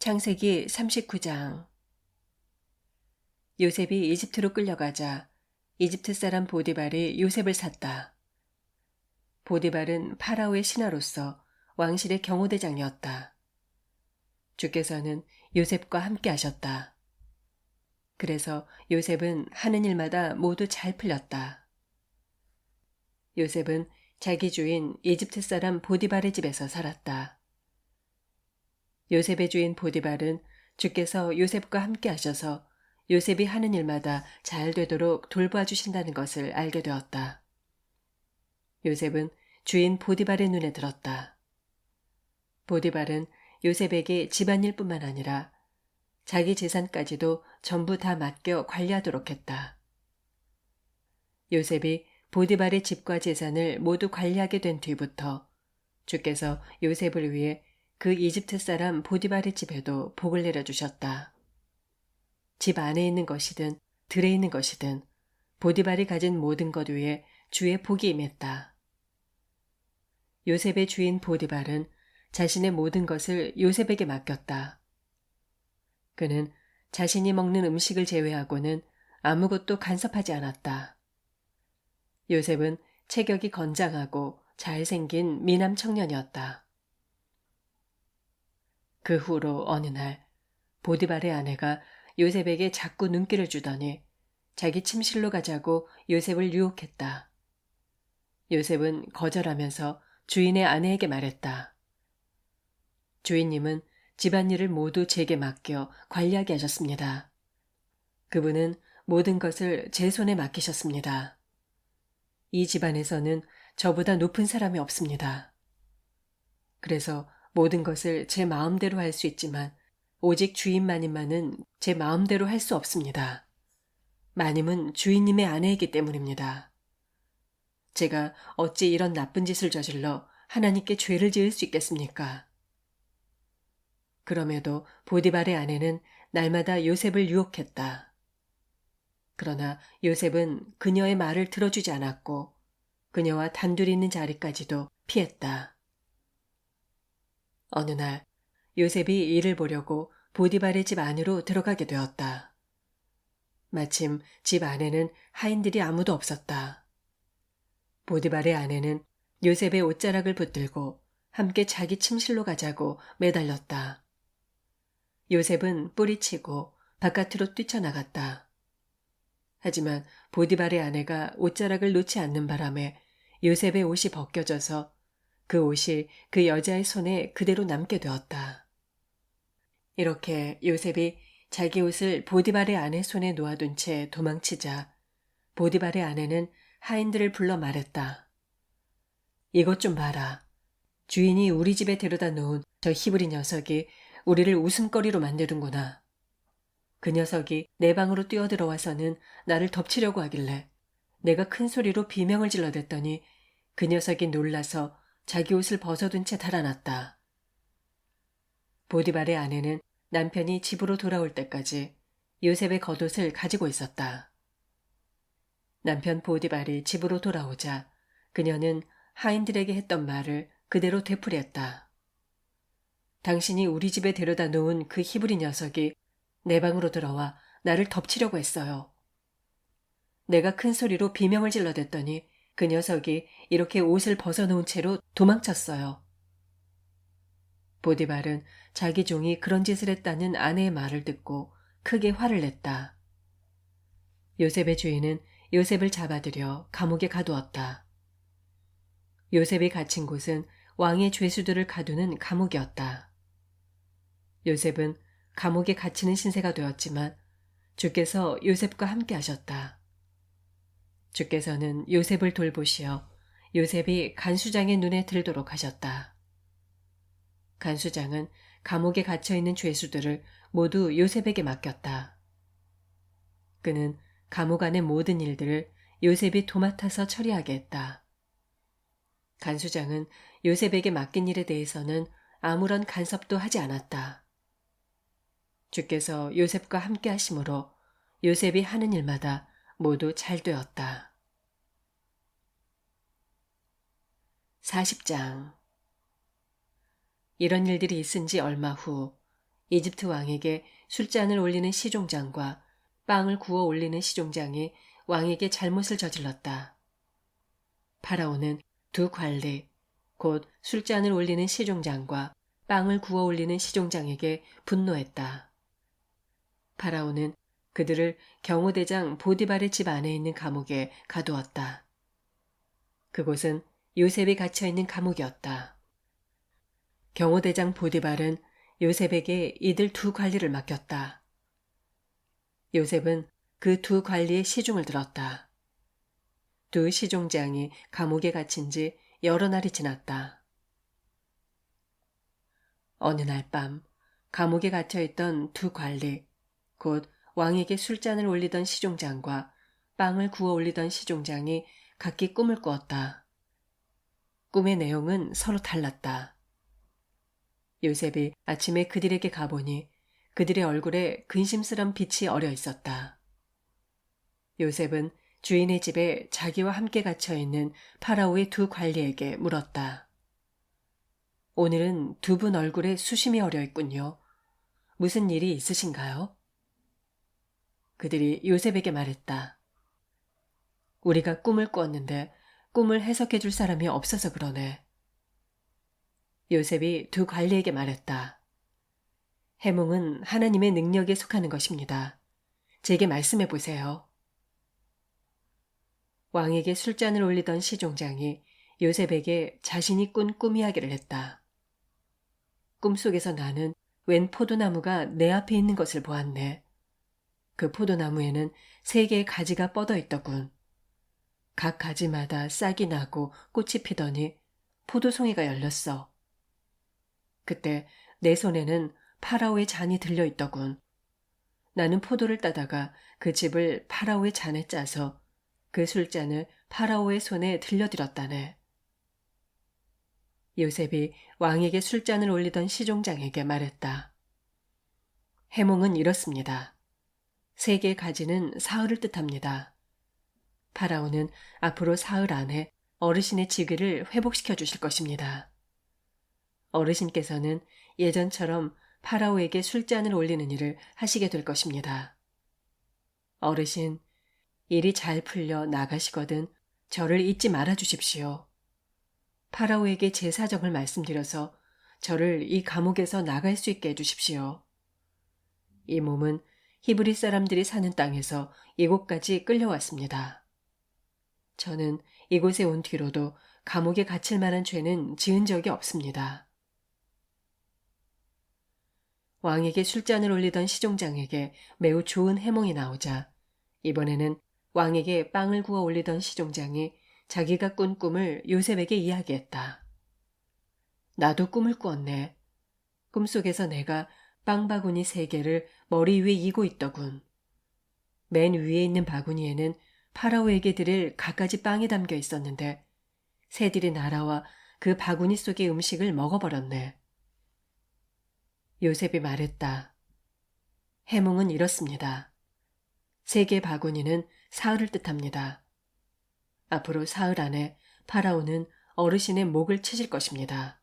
창세기 39장. 요셉이 이집트로 끌려가자 이집트 사람 보디발이 요셉을 샀다. 보디발은 파라오의 신하로서 왕실의 경호대장이었다. 주께서는 요셉과 함께 하셨다. 그래서 요셉은 하는 일마다 모두 잘 풀렸다. 요셉은 자기 주인 이집트 사람 보디발의 집에서 살았다. 요셉의 주인 보디발은 주께서 요셉과 함께 하셔서 요셉이 하는 일마다 잘 되도록 돌봐주신다는 것을 알게 되었다. 요셉은 주인 보디발의 눈에 들었다. 보디발은 요셉에게 집안일뿐만 아니라 자기 재산까지도 전부 다 맡겨 관리하도록 했다. 요셉이 보디발의 집과 재산을 모두 관리하게 된 뒤부터 주께서 요셉을 위해 그 이집트 사람 보디발의 집에도 복을 내려주셨다. 집 안에 있는 것이든 들에 있는 것이든 보디발이 가진 모든 것 위에 주의 복이 임했다. 요셉의 주인 보디발은 자신의 모든 것을 요셉에게 맡겼다. 그는 자신이 먹는 음식을 제외하고는 아무것도 간섭하지 않았다. 요셉은 체격이 건장하고 잘생긴 미남 청년이었다. 그 후로 어느 날 보디발의 아내가 요셉에게 자꾸 눈길을 주더니 자기 침실로 가자고 요셉을 유혹했다. 요셉은 거절하면서 주인의 아내에게 말했다. 주인님은 집안일을 모두 제게 맡겨 관리하게 하셨습니다. 그분은 모든 것을 제 손에 맡기셨습니다. 이 집안에서는 저보다 높은 사람이 없습니다. 그래서 모든 것을 제 마음대로 할 수 있지만 오직 주인마님만은 제 마음대로 할 수 없습니다. 마님은 주인님의 아내이기 때문입니다. 제가 어찌 이런 나쁜 짓을 저질러 하나님께 죄를 지을 수 있겠습니까? 그럼에도 보디발의 아내는 날마다 요셉을 유혹했다. 그러나 요셉은 그녀의 말을 들어주지 않았고 그녀와 단둘이 있는 자리까지도 피했다. 어느 날 요셉이 일을 보려고 보디발의 집 안으로 들어가게 되었다. 마침 집 안에는 하인들이 아무도 없었다. 보디발의 아내는 요셉의 옷자락을 붙들고 함께 자기 침실로 가자고 매달렸다. 요셉은 뿌리치고 바깥으로 뛰쳐나갔다. 하지만 보디발의 아내가 옷자락을 놓지 않는 바람에 요셉의 옷이 벗겨져서 그 옷이 그 여자의 손에 그대로 남게 되었다. 이렇게 요셉이 자기 옷을 보디발의 아내 손에 놓아둔 채 도망치자 보디발의 아내는 하인들을 불러 말했다. 이것 좀 봐라. 주인이 우리 집에 데려다 놓은 저 히브리 녀석이 우리를 웃음거리로 만드는구나. 그 녀석이 내 방으로 뛰어들어와서는 나를 덮치려고 하길래 내가 큰 소리로 비명을 질러댔더니 그 녀석이 놀라서 자기 옷을 벗어둔 채 달아났다. 보디발의 아내는 남편이 집으로 돌아올 때까지 요셉의 겉옷을 가지고 있었다. 남편 보디발이 집으로 돌아오자 그녀는 하인들에게 했던 말을 그대로 되풀이했다. 당신이 우리 집에 데려다 놓은 그 히브리 녀석이 내 방으로 들어와 나를 덮치려고 했어요. 내가 큰 소리로 비명을 질러댔더니 그 녀석이 이렇게 옷을 벗어놓은 채로 도망쳤어요. 보디발은 자기 종이 그런 짓을 했다는 아내의 말을 듣고 크게 화를 냈다. 요셉의 주인은 요셉을 잡아들여 감옥에 가두었다. 요셉이 갇힌 곳은 왕의 죄수들을 가두는 감옥이었다. 요셉은 감옥에 갇히는 신세가 되었지만 주께서 요셉과 함께 하셨다. 주께서는 요셉을 돌보시어 요셉이 간수장의 눈에 들도록 하셨다. 간수장은 감옥에 갇혀있는 죄수들을 모두 요셉에게 맡겼다. 그는 감옥 안의 모든 일들을 요셉이 도맡아서 처리하게 했다. 간수장은 요셉에게 맡긴 일에 대해서는 아무런 간섭도 하지 않았다. 주께서 요셉과 함께 하심으로 요셉이 하는 일마다 모두 잘 되었다. 40장. 이런 일들이 있은 지 얼마 후 이집트 왕에게 술잔을 올리는 시종장과 빵을 구워 올리는 시종장이 왕에게 잘못을 저질렀다. 파라오는 두 관리, 곧 술잔을 올리는 시종장과 빵을 구워 올리는 시종장에게 분노했다. 파라오는 그들을 경호대장 보디발의 집 안에 있는 감옥에 가두었다. 그곳은 요셉이 갇혀있는 감옥이었다. 경호대장 보디발은 요셉에게 이들 두 관리를 맡겼다. 요셉은 그 두 관리의 시중을 들었다. 두 시종장이 감옥에 갇힌 지 여러 날이 지났다. 어느 날 밤 감옥에 갇혀있던 두 관리, 곧 왕에게 술잔을 올리던 시종장과 빵을 구워 올리던 시종장이 각기 꿈을 꾸었다. 꿈의 내용은 서로 달랐다. 요셉이 아침에 그들에게 가보니 그들의 얼굴에 근심스런 빛이 어려 있었다. 요셉은 주인의 집에 자기와 함께 갇혀있는 파라오의 두 관리에게 물었다. 오늘은 두 분 얼굴에 수심이 어려 있군요. 무슨 일이 있으신가요? 그들이 요셉에게 말했다. 우리가 꿈을 꾸었는데 꿈을 해석해 줄 사람이 없어서 그러네. 요셉이 두 관리에게 말했다. 해몽은 하나님의 능력에 속하는 것입니다. 제게 말씀해 보세요. 왕에게 술잔을 올리던 시종장이 요셉에게 자신이 꾼 꿈 이야기를 했다. 꿈속에서 나는 웬 포도나무가 내 앞에 있는 것을 보았네. 그 포도나무에는 3개의 가지가 뻗어 있더군. 각 가지마다 싹이 나고 꽃이 피더니 포도송이가 열렸어. 그때 내 손에는 파라오의 잔이 들려 있더군. 나는 포도를 따다가 그 즙을 파라오의 잔에 짜서 그 술잔을 파라오의 손에 들려드렸다네. 요셉이 왕에게 술잔을 올리던 시종장에게 말했다. 해몽은 이렇습니다. 3개의 가지는 사흘을 뜻합니다. 파라오는 앞으로 사흘 안에 어르신의 직위를 회복시켜 주실 것입니다. 어르신께서는 예전처럼 파라오에게 술잔을 올리는 일을 하시게 될 것입니다. 어르신, 일이 잘 풀려 나가시거든 저를 잊지 말아 주십시오. 파라오에게 제 사정을 말씀드려서 저를 이 감옥에서 나갈 수 있게 해주십시오. 이 몸은 히브리 사람들이 사는 땅에서 이곳까지 끌려왔습니다. 저는 이곳에 온 뒤로도 감옥에 갇힐 만한 죄는 지은 적이 없습니다. 왕에게 술잔을 올리던 시종장에게 매우 좋은 해몽이 나오자 이번에는 왕에게 빵을 구워 올리던 시종장이 자기가 꾼 꿈을 요셉에게 이야기했다. 나도 꿈을 꾸었네. 꿈속에서 내가 빵 바구니 3개를 머리 위에 이고 있더군. 맨 위에 있는 바구니에는 파라오에게 드릴 갖가지 빵이 담겨 있었는데 새들이 날아와 그 바구니 속의 음식을 먹어버렸네. 요셉이 말했다. 해몽은 이렇습니다. 3개 바구니는 사흘을 뜻합니다. 앞으로 사흘 안에 파라오는 어르신의 목을 치실 것입니다.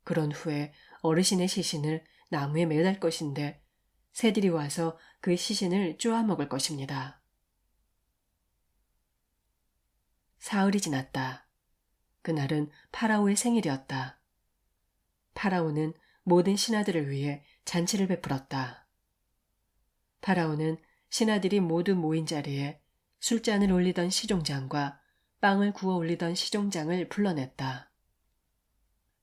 그런 후에 어르신의 시신을 나무에 매달 것인데 새들이 와서 그 시신을 쪼아먹을 것입니다. 사흘이 지났다. 그날은 파라오의 생일이었다. 파라오는 모든 신하들을 위해 잔치를 베풀었다. 파라오는 신하들이 모두 모인 자리에 술잔을 올리던 시종장과 빵을 구워 올리던 시종장을 불러냈다.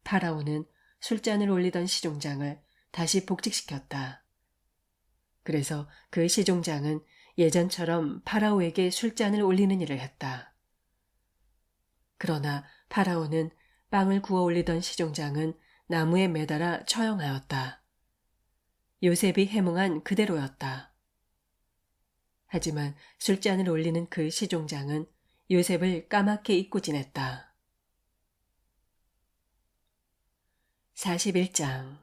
파라오는 술잔을 올리던 시종장을 다시 복직시켰다. 그래서 그 시종장은 예전처럼 파라오에게 술잔을 올리는 일을 했다. 그러나 파라오는 빵을 구워 올리던 시종장은 나무에 매달아 처형하였다. 요셉이 해몽한 그대로였다. 하지만 술잔을 올리는 그 시종장은 요셉을 까맣게 잊고 지냈다. 41장.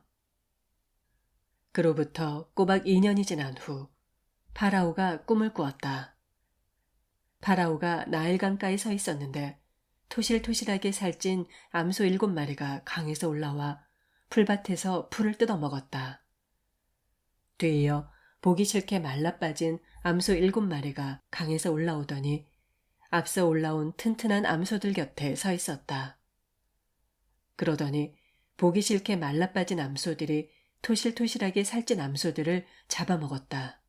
그로부터 꼬박 2년이 지난 후 파라오가 꿈을 꾸었다. 파라오가 나일강가에 서 있었는데 토실토실하게 살찐 암소 7마리가 강에서 올라와 풀밭에서 풀을 뜯어먹었다. 뒤이어 보기 싫게 말라빠진 암소 7마리가 강에서 올라오더니 앞서 올라온 튼튼한 암소들 곁에 서 있었다. 그러더니 보기 싫게 말라빠진 암소들이 토실토실하게 살찐 암소들을 잡아먹었다.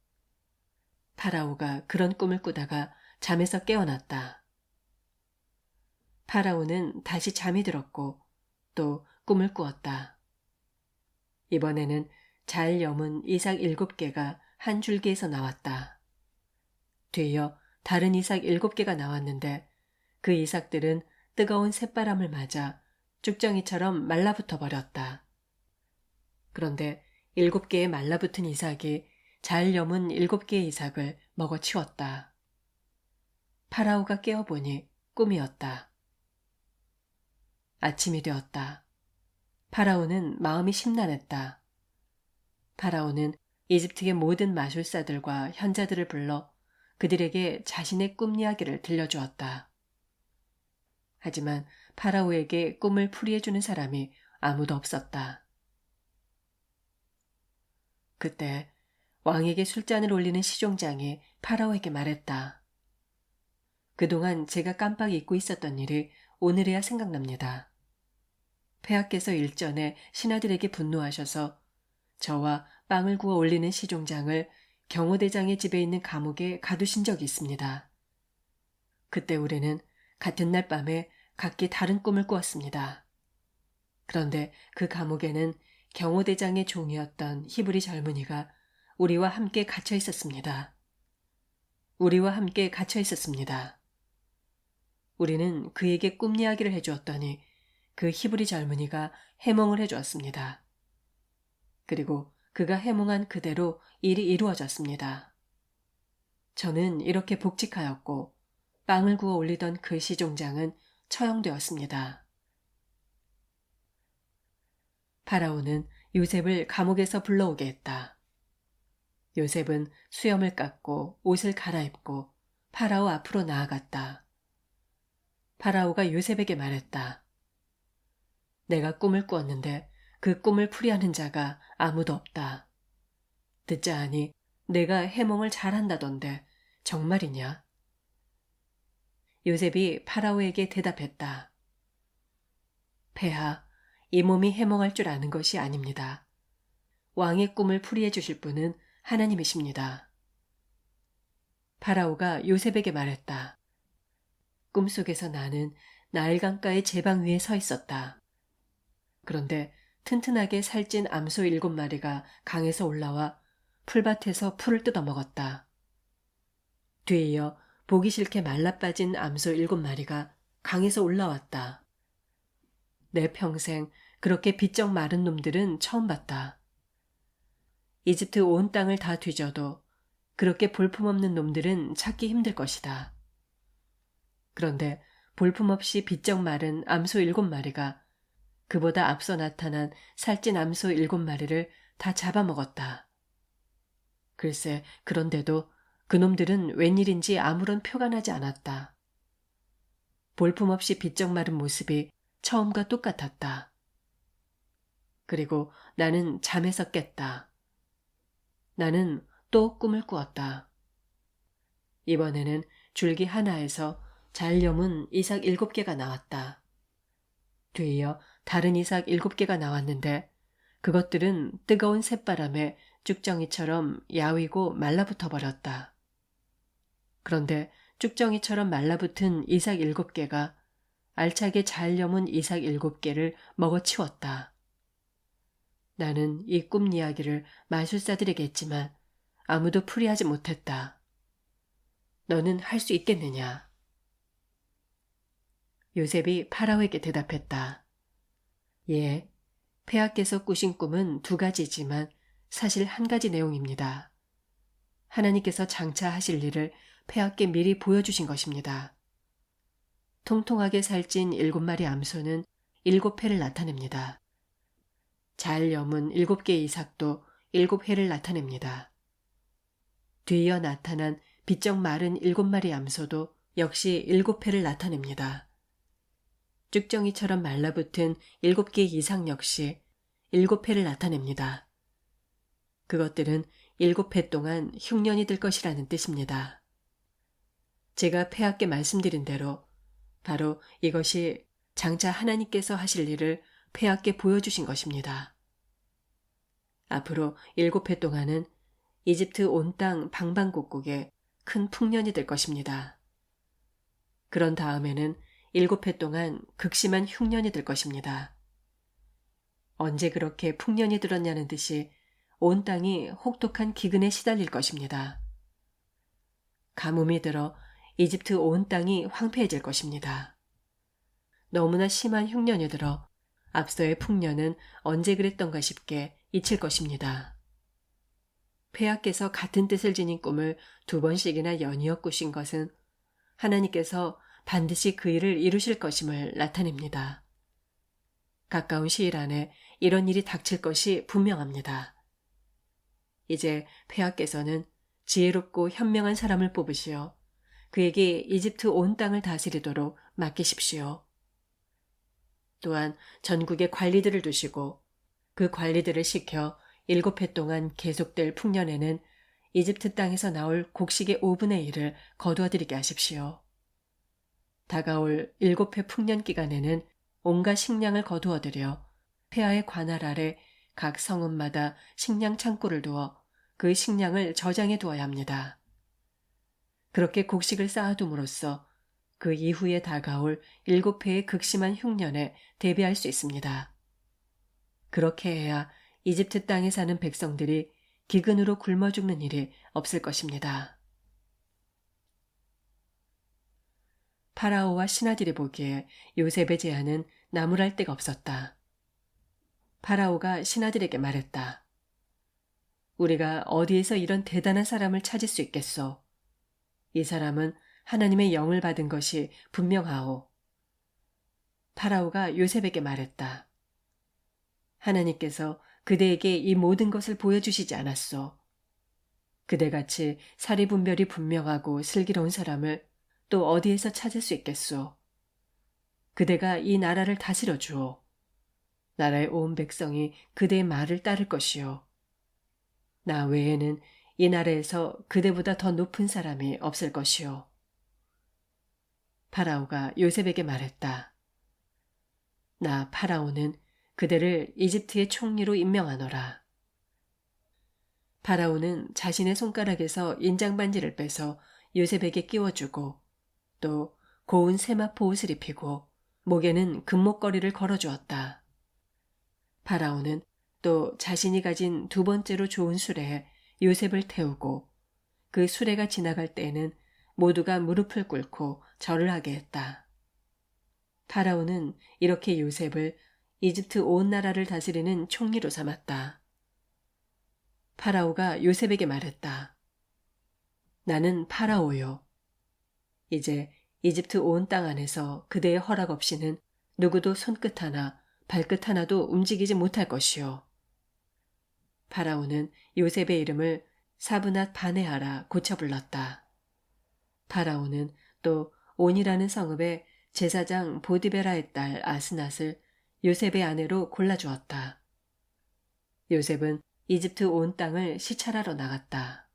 파라오가 그런 꿈을 꾸다가 잠에서 깨어났다. 파라오는 다시 잠이 들었고 또 꿈을 꾸었다. 이번에는 잘 여문 이삭 7개가 한 줄기에서 나왔다. 뒤이어 다른 이삭 7개가 나왔는데 그 이삭들은 뜨거운 새바람을 맞아 쭉정이처럼 말라붙어 버렸다. 그런데 7개의 말라붙은 이삭이 잘 여문 7개의 이삭을 먹어치웠다. 파라오가 깨어보니 꿈이었다. 아침이 되었다. 파라오는 마음이 심란했다. 파라오는 이집트의 모든 마술사들과 현자들을 불러 그들에게 자신의 꿈 이야기를 들려주었다. 하지만 파라오에게 꿈을 풀이해주는 사람이 아무도 없었다. 그때 왕에게 술잔을 올리는 시종장이 파라오에게 말했다. 그동안 제가 깜빡 잊고 있었던 일이 오늘에야 생각납니다. 폐하께서 일전에 신하들에게 분노하셔서 저와 빵을 구워 올리는 시종장을 경호대장의 집에 있는 감옥에 가두신 적이 있습니다. 그때 우리는 같은 날 밤에 각기 다른 꿈을 꾸었습니다. 그런데 그 감옥에는 경호대장의 종이었던 히브리 젊은이가 우리와 함께 갇혀 있었습니다. 우리는 그에게 꿈 이야기를 해주었더니 그 히브리 젊은이가 해몽을 해주었습니다. 그리고 그가 해몽한 그대로 일이 이루어졌습니다. 저는 이렇게 복직하였고 빵을 구워 올리던 그 시종장은 처형되었습니다. 파라오는 요셉을 감옥에서 불러오게 했다. 요셉은 수염을 깎고 옷을 갈아입고 파라오 앞으로 나아갔다. 파라오가 요셉에게 말했다. 내가 꿈을 꾸었는데 그 꿈을 풀이하는 자가 아무도 없다. 듣자 하니 내가 해몽을 잘한다던데 정말이냐? 요셉이 파라오에게 대답했다. 폐하, 이 몸이 해몽할 줄 아는 것이 아닙니다. 왕의 꿈을 풀이해 주실 분은 하나님이십니다. 파라오가 요셉에게 말했다. 꿈속에서 나는 나일강가의 제방 위에 서 있었다. 그런데 튼튼하게 살찐 암소 7마리가 강에서 올라와 풀밭에서 풀을 뜯어먹었다. 뒤이어 보기 싫게 말라빠진 암소 7마리가 강에서 올라왔다. 내 평생 그렇게 비쩍 마른 놈들은 처음 봤다. 이집트 온 땅을 다 뒤져도 그렇게 볼품없는 놈들은 찾기 힘들 것이다. 그런데 볼품없이 비쩍 마른 암소 7마리가 그보다 앞서 나타난 살찐 암소 7마리를 다 잡아먹었다. 글쎄, 그런데도 그놈들은 웬일인지 아무런 표가 나지 않았다. 볼품없이 비쩍 마른 모습이 처음과 똑같았다. 그리고 나는 잠에서 깼다. 나는 또 꿈을 꾸었다. 이번에는 줄기 하나에서 잘 여문 이삭 7개가 나왔다. 뒤이어 다른 이삭 7개가 나왔는데 그것들은 뜨거운 새바람에 쭉정이처럼 야위고 말라붙어 버렸다. 그런데 쭉정이처럼 말라붙은 이삭 7개가 알차게 잘 여문 이삭 7개를 먹어치웠다. 나는 이 꿈 이야기를 마술사들에게 했지만 아무도 풀이하지 못했다. 너는 할 수 있겠느냐? 요셉이 파라오에게 대답했다. 예, 폐하께서 꾸신 꿈은 2가지지만 사실 1가지 내용입니다. 하나님께서 장차 하실 일을 폐하께 미리 보여주신 것입니다. 통통하게 살찐 7마리 암소는 7회를 나타냅니다. 잘 여문 7개의 이삭도 7회를 나타냅니다. 뒤이어 나타난 비쩍 마른 7마리 암소도 역시 7회를 나타냅니다. 쭉정이처럼 말라붙은 7개의 이삭 역시 7회를 나타냅니다. 그것들은 7해 동안 흉년이 될 것이라는 뜻입니다. 제가 폐하께 말씀드린 대로 바로 이것이 장차 하나님께서 하실 일을 폐하께 보여주신 것입니다. 앞으로 7해 동안은 이집트 온 땅 방방곡곡에 큰 풍년이 될 것입니다. 그런 다음에는 7해 동안 극심한 흉년이 될 것입니다. 언제 그렇게 풍년이 들었냐는 듯이 온 땅이 혹독한 기근에 시달릴 것입니다. 가뭄이 들어 이집트 온 땅이 황폐해질 것입니다. 너무나 심한 흉년이 들어 앞서의 풍년은 언제 그랬던가 싶게 잊힐 것입니다. 폐하께서 같은 뜻을 지닌 꿈을 2번씩이나 연이어 꾸신 것은 하나님께서 반드시 그 일을 이루실 것임을 나타냅니다. 가까운 시일 안에 이런 일이 닥칠 것이 분명합니다. 이제 폐하께서는 지혜롭고 현명한 사람을 뽑으시어 그에게 이집트 온 땅을 다스리도록 맡기십시오. 또한 전국에 관리들을 두시고 그 관리들을 시켜 7해 동안 계속될 풍년에는 이집트 땅에서 나올 곡식의 5분의 1을 거두어들이게 하십시오. 다가올 7해 풍년 기간에는 온갖 식량을 거두어들여 폐하의 관할 아래 각 성읍마다 식량 창고를 두어 그 식량을 저장해 두어야 합니다. 그렇게 곡식을 쌓아둠으로써 그 이후에 다가올 7해의 극심한 흉년에 대비할 수 있습니다. 그렇게 해야 이집트 땅에 사는 백성들이 기근으로 굶어 죽는 일이 없을 것입니다. 파라오와 신하들이 보기에 요셉의 제안은 나무랄 데가 없었다. 파라오가 신하들에게 말했다. 우리가 어디에서 이런 대단한 사람을 찾을 수 있겠소? 이 사람은 하나님의 영을 받은 것이 분명하오. 파라오가 요셉에게 말했다. 하나님께서 그대에게 이 모든 것을 보여주시지 않았소. 그대같이 사리분별이 분명하고 슬기로운 사람을 또 어디에서 찾을 수 있겠소. 그대가 이 나라를 다스려 주오. 나라의 온 백성이 그대의 말을 따를 것이오. 나 외에는 이 나라에서 그대보다 더 높은 사람이 없을 것이오. 파라오가 요셉에게 말했다. 나 파라오는 그대를 이집트의 총리로 임명하노라. 파라오는 자신의 손가락에서 인장반지를 빼서 요셉에게 끼워주고 또 고운 세마포 옷을 입히고 목에는 금목걸이를 걸어주었다. 파라오는 또 자신이 가진 2번째로 좋은 수레에 요셉을 태우고 그 수레가 지나갈 때에는 모두가 무릎을 꿇고 절을 하게 했다. 파라오는 이렇게 요셉을 이집트 온 나라를 다스리는 총리로 삼았다. 파라오가 요셉에게 말했다. 나는 파라오요. 이제 이집트 온 땅 안에서 그대의 허락 없이는 누구도 손끝 하나 발끝 하나도 움직이지 못할 것이요. 파라오는 요셉의 이름을 사브낫 바네하라 고쳐 불렀다. 파라오는 또 온이라는 성읍의 제사장 보디베라의 딸 아스낫을 요셉의 아내로 골라주었다. 요셉은 이집트 온 땅을 시찰하러 나갔다.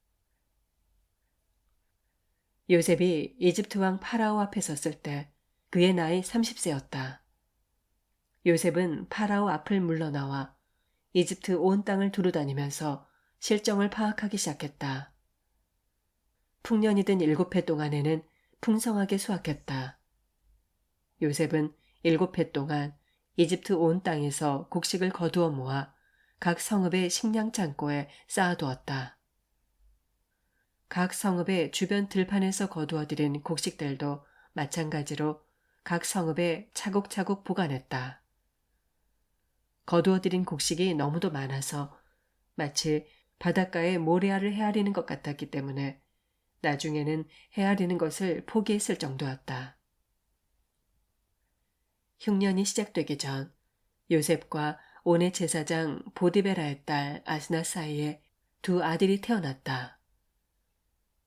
요셉이 이집트 왕 파라오 앞에 섰을 때 그의 나이 30세였다. 요셉은 파라오 앞을 물러나와 이집트 온 땅을 두루다니면서 실정을 파악하기 시작했다. 풍년이 든 7해 동안에는 풍성하게 수확했다. 요셉은 7해 동안 이집트 온 땅에서 곡식을 거두어 모아 각 성읍의 식량 창고에 쌓아두었다. 각 성읍의 주변 들판에서 거두어들인 곡식들도 마찬가지로 각 성읍에 차곡차곡 보관했다. 거두어들인 곡식이 너무도 많아서 마치 바닷가에 모래알을 헤아리는 것 같았기 때문에 나중에는 헤아리는 것을 포기했을 정도였다. 흉년이 시작되기 전 요셉과 온의 제사장 보디베라의 딸 아스나 사이에 2 아들이 태어났다.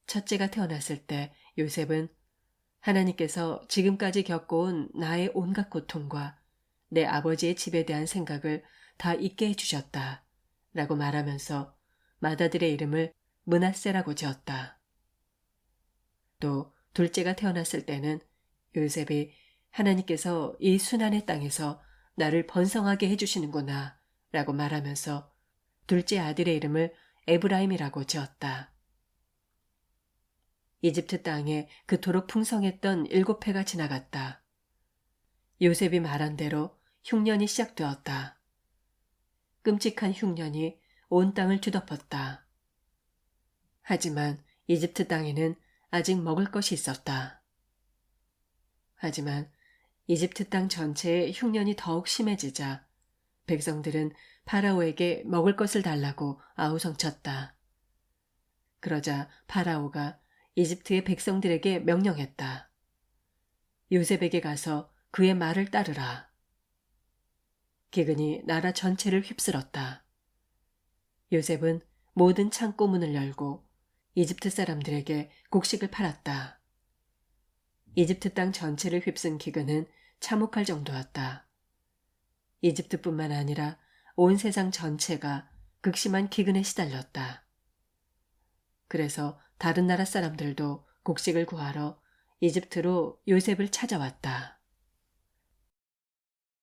첫째가 태어났을 때 요셉은 하나님께서 지금까지 겪어온 나의 온갖 고통과 내 아버지의 집에 대한 생각을 다 잊게 해주셨다 라고 말하면서 맏아들의 이름을 므낫세라고 지었다. 또 둘째가 태어났을 때는 요셉이 하나님께서 이 순환의 땅에서 나를 번성하게 해주시는구나 라고 말하면서 둘째 아들의 이름을 에브라임이라고 지었다. 이집트 땅에 그토록 풍성했던 7해가 지나갔다. 요셉이 말한 대로 흉년이 시작되었다. 끔찍한 흉년이 온 땅을 뒤덮었다. 하지만 이집트 땅에는 아직 먹을 것이 있었다. 하지만 이집트 땅 전체에 흉년이 더욱 심해지자 백성들은 파라오에게 먹을 것을 달라고 아우성쳤다. 그러자 파라오가 이집트의 백성들에게 명령했다. 요셉에게 가서 그의 말을 따르라. 기근이 나라 전체를 휩쓸었다. 요셉은 모든 창고 문을 열고 이집트 사람들에게 곡식을 팔았다. 이집트 땅 전체를 휩쓴 기근은 참혹할 정도였다. 이집트뿐만 아니라 온 세상 전체가 극심한 기근에 시달렸다. 그래서 다른 나라 사람들도 곡식을 구하러 이집트로 요셉을 찾아왔다.